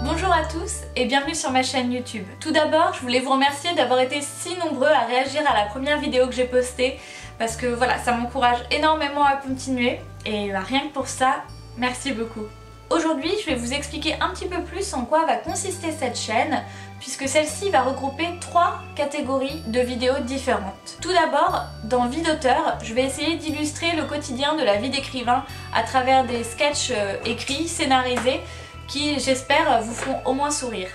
Bonjour à tous et bienvenue sur ma chaîne YouTube. Tout d'abord, je voulais vous remercier d'avoir été si nombreux à réagir à la première vidéo que j'ai postée parce que voilà, ça m'encourage énormément à continuer et rien que pour ça, merci beaucoup. Aujourd'hui, je vais vous expliquer un petit peu plus en quoi va consister cette chaîne puisque celle-ci va regrouper 3 catégories de vidéos différentes. Tout d'abord, dans Vie d'auteur, je vais essayer d'illustrer le quotidien de la vie d'écrivain à travers des sketchs écrits, scénarisés, qui j'espère vous feront au moins sourire.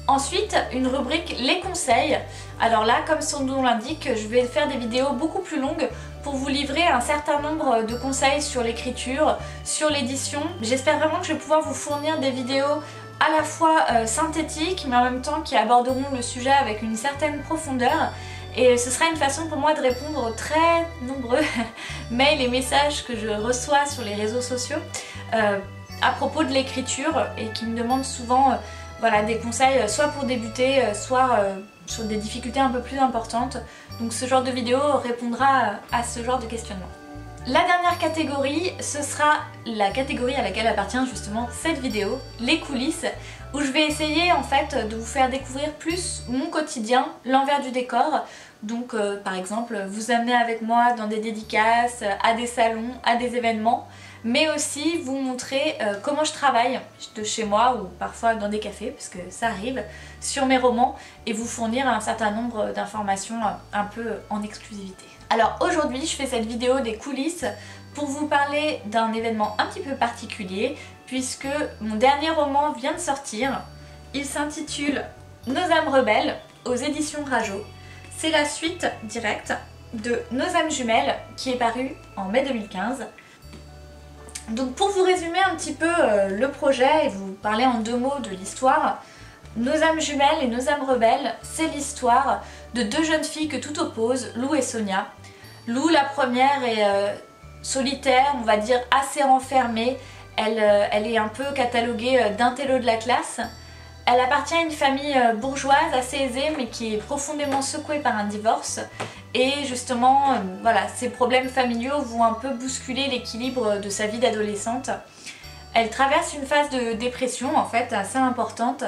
Ensuite, une rubrique les conseils. Alors là, comme son nom l'indique, je vais faire des vidéos beaucoup plus longues pour vous livrer un certain nombre de conseils sur l'écriture, sur l'édition. J'espère vraiment que je vais pouvoir vous fournir des vidéos à la fois synthétiques mais en même temps qui aborderont le sujet avec une certaine profondeur. Et ce sera une façon pour moi de répondre aux très nombreux mails et messages que je reçois sur les réseaux sociaux à propos de l'écriture et qui me demandent souvent voilà, des conseils soit pour débuter, soit sur des difficultés un peu plus importantes. Donc ce genre de vidéo répondra à ce genre de questionnement. La dernière catégorie, ce sera la catégorie à laquelle appartient justement cette vidéo, les coulisses, où je vais essayer en fait de vous faire découvrir plus mon quotidien, l'envers du décor. Donc par exemple vous amener avec moi dans des dédicaces, à des salons, à des événements, mais aussi vous montrer comment je travaille de chez moi ou parfois dans des cafés, parce que ça arrive, sur mes romans et vous fournir un certain nombre d'informations un peu en exclusivité. Alors aujourd'hui je fais cette vidéo des coulisses pour vous parler d'un événement un petit peu particulier puisque mon dernier roman vient de sortir. Il s'intitule Nos âmes rebelles aux éditions Rajo. C'est la suite directe de Nos âmes jumelles qui est paru en mai 2015. Donc pour vous résumer un petit peu le projet et vous parler en 2 mots de l'histoire, Nos âmes jumelles et Nos âmes rebelles, c'est l'histoire de 2 jeunes filles que tout oppose, Lou et Sonia. Lou, la première, est solitaire, on va dire assez renfermée, elle est un peu cataloguée d'intello de la classe. Elle appartient à une famille bourgeoise assez aisée mais qui est profondément secouée par un divorce. Et justement, voilà, ses problèmes familiaux vont un peu bousculer l'équilibre de sa vie d'adolescente. Elle traverse une phase de dépression en fait assez importante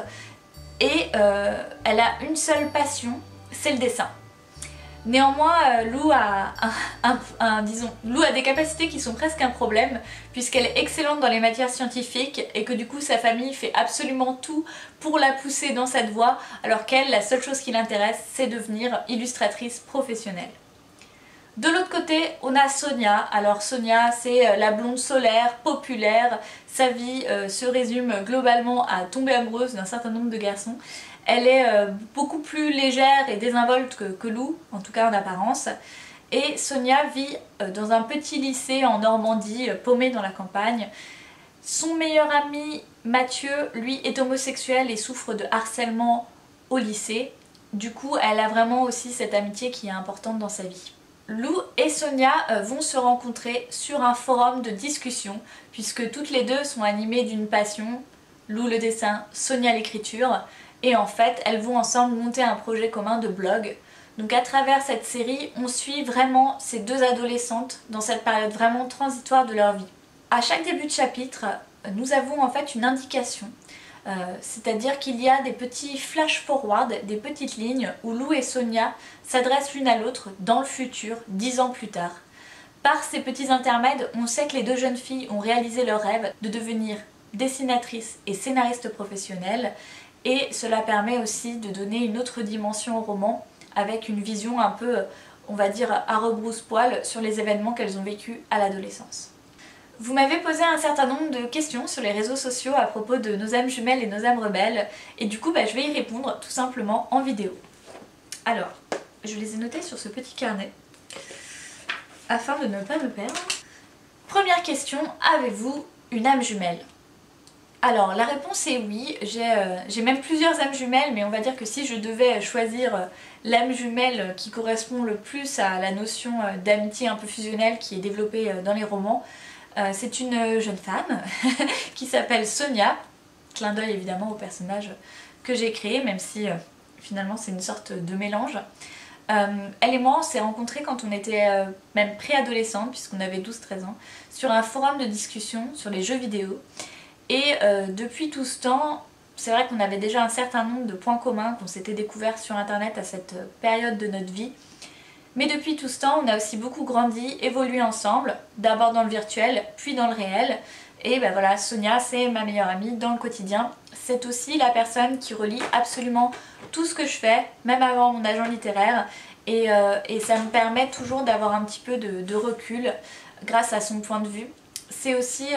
et elle a une seule passion, c'est le dessin. Néanmoins, Lou a des capacités qui sont presque un problème puisqu'elle est excellente dans les matières scientifiques et que du coup sa famille fait absolument tout pour la pousser dans cette voie alors qu'elle, la seule chose qui l'intéresse, c'est devenir illustratrice professionnelle. De l'autre côté, on a Sonia. Alors Sonia, c'est la blonde solaire, populaire. Sa vie se résume globalement à tomber amoureuse d'un certain nombre de garçons. Elle est beaucoup plus légère et désinvolte que Lou, en tout cas en apparence. Et Sonia vit dans un petit lycée en Normandie, paumé dans la campagne. Son meilleur ami, Mathieu, lui est homosexuel et souffre de harcèlement au lycée. Du coup, elle a vraiment aussi cette amitié qui est importante dans sa vie. Lou et Sonia vont se rencontrer sur un forum de discussion puisque toutes les deux sont animées d'une passion, Lou le dessin, Sonia l'écriture, et en fait elles vont ensemble monter un projet commun de blog. Donc à travers cette série, on suit vraiment ces 2 adolescentes dans cette période vraiment transitoire de leur vie. À chaque début de chapitre, nous avons en fait une indication. C'est-à-dire qu'il y a des petits flash forward, des petites lignes où Lou et Sonia s'adressent l'une à l'autre dans le futur, 10 ans plus tard. Par ces petits intermèdes, on sait que les 2 jeunes filles ont réalisé leur rêve de devenir dessinatrices et scénaristes professionnelles et cela permet aussi de donner une autre dimension au roman avec une vision un peu, on va dire, à rebrousse-poil sur les événements qu'elles ont vécus à l'adolescence. Vous m'avez posé un certain nombre de questions sur les réseaux sociaux à propos de Nos âmes jumelles et Nos âmes rebelles et du coup je vais y répondre tout simplement en vidéo. Alors, je les ai notés sur ce petit carnet afin de ne pas me perdre. Première question, avez-vous une âme jumelle? Alors la réponse est oui, j'ai même plusieurs âmes jumelles mais on va dire que si je devais choisir l'âme jumelle qui correspond le plus à la notion d'amitié un peu fusionnelle qui est développée dans les romans, c'est une jeune femme qui s'appelle Sonia, clin d'œil évidemment au personnage que j'ai créé, même si finalement c'est une sorte de mélange. Elle et moi on s'est rencontrés quand on était même préadolescente, puisqu'on avait 12-13 ans, sur un forum de discussion sur les jeux vidéo. Et depuis tout ce temps, c'est vrai qu'on avait déjà un certain nombre de points communs qu'on s'était découverts sur internet à cette période de notre vie. Mais depuis tout ce temps, on a aussi beaucoup grandi, évolué ensemble, d'abord dans le virtuel, puis dans le réel. Et ben voilà, Sonia, c'est ma meilleure amie dans le quotidien. C'est aussi la personne qui relie absolument tout ce que je fais, même avant mon agent littéraire. Et ça me permet toujours d'avoir un petit peu de recul grâce à son point de vue. C'est aussi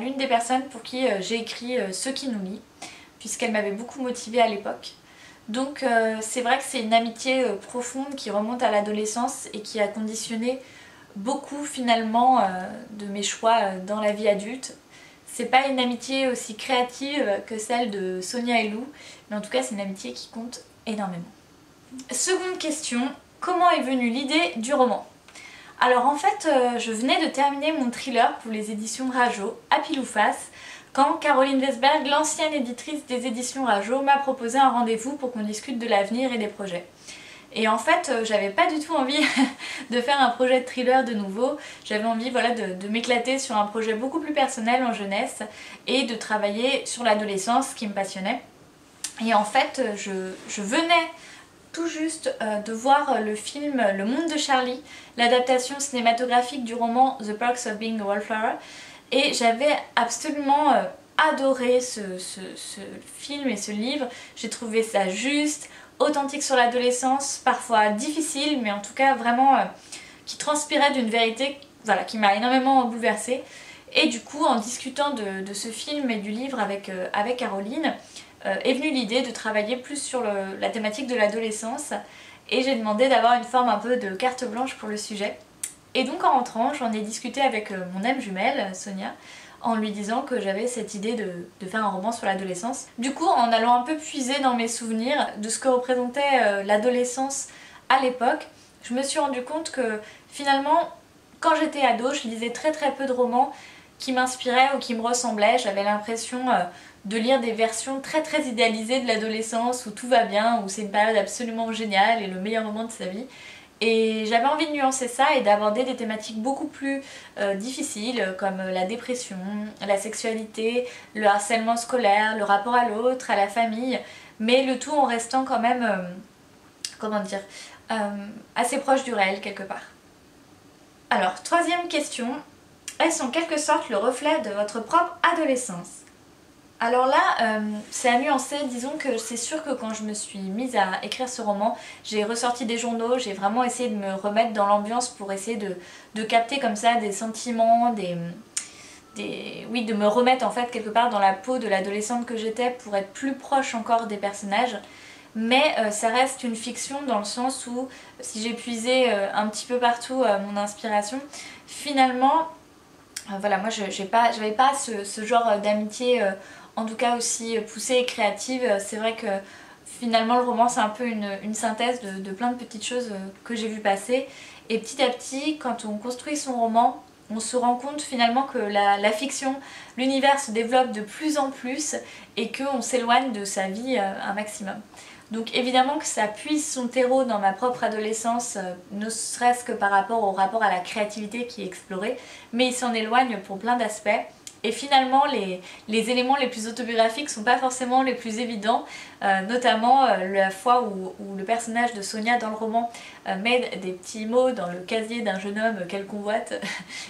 l'une des personnes pour qui j'ai écrit Ce qui nous lie, puisqu'elle m'avait beaucoup motivée à l'époque. Donc c'est vrai que c'est une amitié profonde qui remonte à l'adolescence et qui a conditionné beaucoup finalement de mes choix dans la vie adulte. C'est pas une amitié aussi créative que celle de Sonia et Lou, mais en tout cas c'est une amitié qui compte énormément. Seconde question, comment est venue l'idée du roman? Alors en fait, je venais de terminer mon thriller pour les éditions Rajo, à pile ou face, quand Caroline Westberg, l'ancienne éditrice des éditions Rajo, m'a proposé un rendez-vous pour qu'on discute de l'avenir et des projets. Et en fait, j'avais pas du tout envie de faire un projet de thriller de nouveau, j'avais envie voilà, de m'éclater sur un projet beaucoup plus personnel en jeunesse et de travailler sur l'adolescence qui me passionnait. Et en fait, je venais tout juste de voir le film Le Monde de Charlie, l'adaptation cinématographique du roman The Perks of Being a Wallflower, et j'avais absolument adoré ce film et ce livre. J'ai trouvé ça juste, authentique sur l'adolescence, parfois difficile, mais en tout cas vraiment qui transpirait d'une vérité voilà, qui m'a énormément bouleversée. Et du coup, en discutant de ce film et du livre avec Caroline, est venue l'idée de travailler plus sur la thématique de l'adolescence, et j'ai demandé d'avoir une forme un peu de carte blanche pour le sujet. Et donc en rentrant, j'en ai discuté avec mon âme jumelle, Sonia, en lui disant que j'avais cette idée de faire un roman sur l'adolescence. Du coup, en allant un peu puiser dans mes souvenirs de ce que représentait l'adolescence à l'époque, je me suis rendu compte que finalement, quand j'étais ado, je lisais très peu de romans qui m'inspiraient ou qui me ressemblaient. J'avais l'impression de lire des versions très idéalisées de l'adolescence où tout va bien, où c'est une période absolument géniale et le meilleur moment de sa vie. Et j'avais envie de nuancer ça et d'aborder des thématiques beaucoup plus difficiles comme la dépression, la sexualité, le harcèlement scolaire, le rapport à l'autre, à la famille, mais le tout en restant quand même, comment dire, assez proche du réel quelque part. Alors, troisième question, est-ce en quelque sorte le reflet de votre propre adolescence? Alors là, c'est à nuancer, disons que c'est sûr que quand je me suis mise à écrire ce roman, j'ai ressorti des journaux, j'ai vraiment essayé de me remettre dans l'ambiance pour essayer de capter comme ça des sentiments, oui, de me remettre en fait quelque part dans la peau de l'adolescente que j'étais pour être plus proche encore des personnages. Mais ça reste une fiction dans le sens où si j'ai puisé un petit peu partout mon inspiration, finalement, voilà, moi j'avais pas ce genre d'amitié en tout cas aussi poussée et créative. C'est vrai que finalement le roman c'est un peu une synthèse de plein de petites choses que j'ai vu passer, et petit à petit quand on construit son roman on se rend compte finalement que la fiction, l'univers se développe de plus en plus et qu'on s'éloigne de sa vie un maximum. Donc évidemment que ça puise son terreau dans ma propre adolescence, ne serait-ce que par rapport au rapport à la créativité qui est explorée, mais il s'en éloigne pour plein d'aspects. Et finalement les éléments les plus autobiographiques sont pas forcément les plus évidents, notamment la fois où le personnage de Sonia dans le roman met des petits mots dans le casier d'un jeune homme qu'elle convoite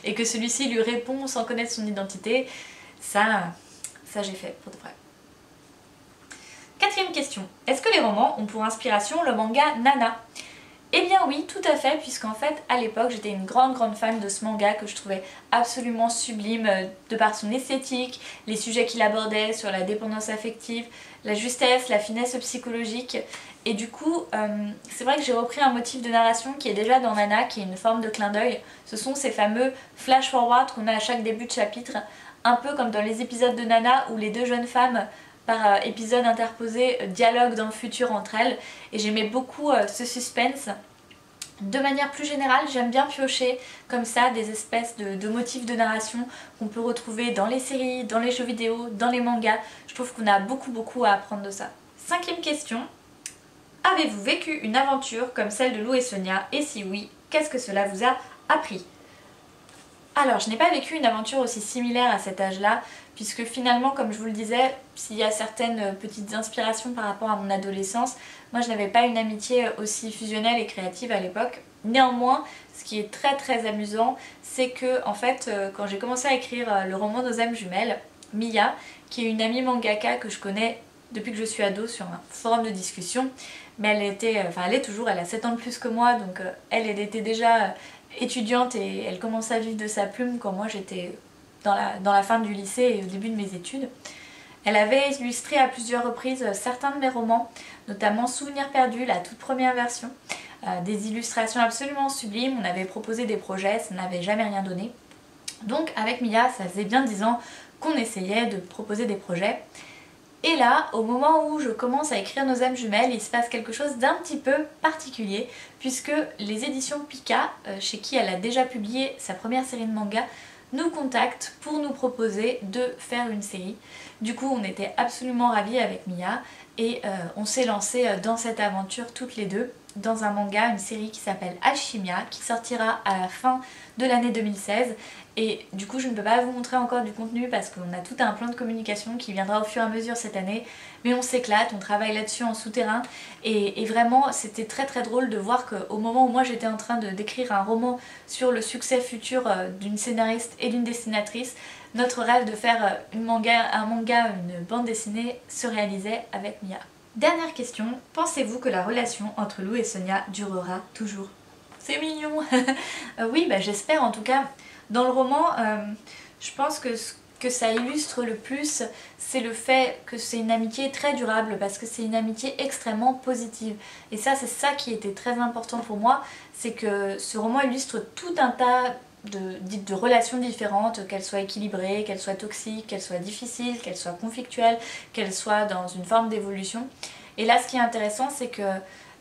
et que celui-ci lui répond sans connaître son identité. Ça j'ai fait pour de vrai. Quatrième question, est-ce que les romans ont pour inspiration le manga Nana? Eh bien oui, tout à fait, puisqu'en fait à l'époque j'étais une grande fan de ce manga que je trouvais absolument sublime de par son esthétique, les sujets qu'il abordait sur la dépendance affective, la justesse, la finesse psychologique. Et du coup c'est vrai que j'ai repris un motif de narration qui est déjà dans Nana, qui est une forme de clin d'œil. Ce sont ces fameux flash forward qu'on a à chaque début de chapitre, un peu comme dans les épisodes de Nana où les deux jeunes femmes par épisode interposé dialoguent dans le futur entre elles, et j'aimais beaucoup ce suspense. De manière plus générale, j'aime bien piocher comme ça des espèces de motifs de narration qu'on peut retrouver dans les séries, dans les jeux vidéo, dans les mangas. Je trouve qu'on a beaucoup à apprendre de ça. Cinquième question, avez-vous vécu une aventure comme celle de Lou et Sonia, et si oui, qu'est-ce que cela vous a appris? Alors, je n'ai pas vécu une aventure aussi similaire à cet âge-là, puisque finalement, comme je vous le disais, s'il y a certaines petites inspirations par rapport à mon adolescence, moi je n'avais pas une amitié aussi fusionnelle et créative à l'époque. Néanmoins, ce qui est très amusant, c'est que en fait, quand j'ai commencé à écrire le roman Nos âmes jumelles, Mia, qui est une amie mangaka que je connais depuis que je suis ado sur un forum de discussion, mais elle est toujours, elle a 7 ans de plus que moi, donc elle était déjà étudiante et elle commençait à vivre de sa plume quand moi j'étais dans la fin du lycée et au début de mes études. Elle avait illustré à plusieurs reprises certains de mes romans, notamment Souvenirs perdus, la toute première version. Des illustrations absolument sublimes, on avait proposé des projets, ça n'avait jamais rien donné. Donc avec Mia, ça faisait bien 10 ans qu'on essayait de proposer des projets. Et là, au moment où je commence à écrire Nos âmes jumelles, il se passe quelque chose d'un petit peu particulier, puisque les éditions Pika, chez qui elle a déjà publié sa première série de mangas, nous contactent pour nous proposer de faire une série. Du coup, on était absolument ravis avec Mia et on s'est lancé dans cette aventure toutes les deux, dans un manga, une série qui s'appelle Alchimia, qui sortira à la fin de l'année 2016. Et du coup, je ne peux pas vous montrer encore du contenu parce qu'on a tout un plan de communication qui viendra au fur et à mesure cette année. Mais on s'éclate, on travaille là-dessus en souterrain. Et vraiment, c'était très drôle de voir qu'au moment où moi j'étais en train d'écrire un roman sur le succès futur d'une scénariste et d'une dessinatrice, notre rêve de faire un manga, une bande dessinée se réalisait avec Mia. Dernière question, pensez-vous que la relation entre Lou et Sonia durera toujours? C'est mignon. Oui, bah, j'espère en tout cas. Dans le roman, je pense que ce que ça illustre le plus, c'est le fait que c'est une amitié très durable parce que c'est une amitié extrêmement positive. Et ça, c'est ça qui était très important pour moi, c'est que ce roman illustre tout un tas de relations différentes, qu'elles soient équilibrées, qu'elles soient toxiques, qu'elles soient difficiles, qu'elles soient conflictuelles, qu'elles soient dans une forme d'évolution. Et là, ce qui est intéressant, c'est que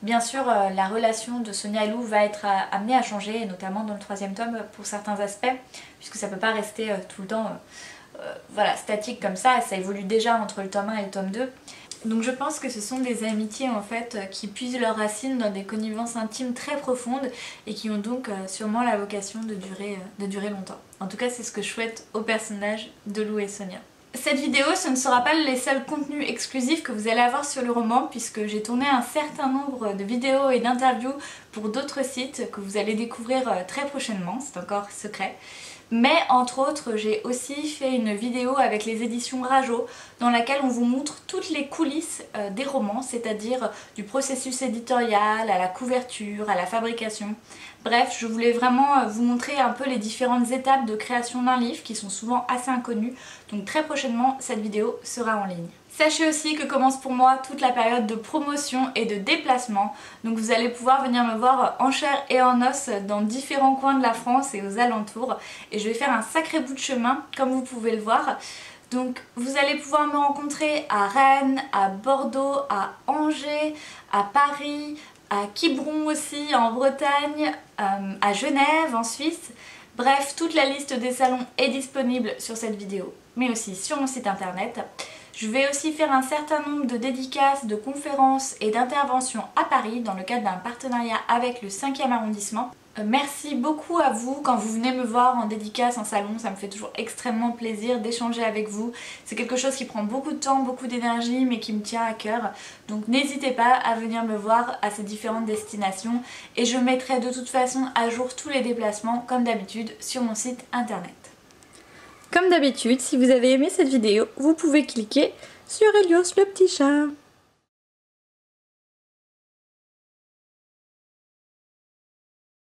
bien sûr, la relation de Sonia et Lou va être amenée à changer, notamment dans le 3e tome pour certains aspects, puisque ça ne peut pas rester tout le temps voilà, statique comme ça évolue déjà entre le tome 1 et le tome 2. Donc je pense que ce sont des amitiés en fait qui puisent leurs racines dans des connivences intimes très profondes et qui ont donc sûrement la vocation de durer longtemps. En tout cas, c'est ce que je souhaite aux personnages de Lou et Sonia. Cette vidéo, ce ne sera pas les seuls contenus exclusifs que vous allez avoir sur le roman, puisque j'ai tourné un certain nombre de vidéos et d'interviews pour d'autres sites que vous allez découvrir très prochainement, c'est encore secret. Mais entre autres, j'ai aussi fait une vidéo avec les éditions Rajo dans laquelle on vous montre toutes les coulisses des romans, c'est-à-dire du processus éditorial, à la couverture, à la fabrication. Bref, je voulais vraiment vous montrer un peu les différentes étapes de création d'un livre qui sont souvent assez inconnues. Donc très prochainement, cette vidéo sera en ligne. Sachez aussi que commence pour moi toute la période de promotion et de déplacement. Donc vous allez pouvoir venir me voir en chair et en os dans différents coins de la France et aux alentours. Et je vais faire un sacré bout de chemin, comme vous pouvez le voir. Donc vous allez pouvoir me rencontrer à Rennes, à Bordeaux, à Angers, à Paris, à Quiberon aussi en Bretagne, à Genève en Suisse. Bref, toute la liste des salons est disponible sur cette vidéo, mais aussi sur mon site internet. Je vais aussi faire un certain nombre de dédicaces, de conférences et d'interventions à Paris dans le cadre d'un partenariat avec le 5e arrondissement. Merci beaucoup à vous quand vous venez me voir en dédicace en salon, ça me fait toujours extrêmement plaisir d'échanger avec vous. C'est quelque chose qui prend beaucoup de temps, beaucoup d'énergie mais qui me tient à cœur. Donc n'hésitez pas à venir me voir à ces différentes destinations et je mettrai de toute façon à jour tous les déplacements comme d'habitude sur mon site internet. Comme d'habitude, si vous avez aimé cette vidéo, vous pouvez cliquer sur Helios le petit chat.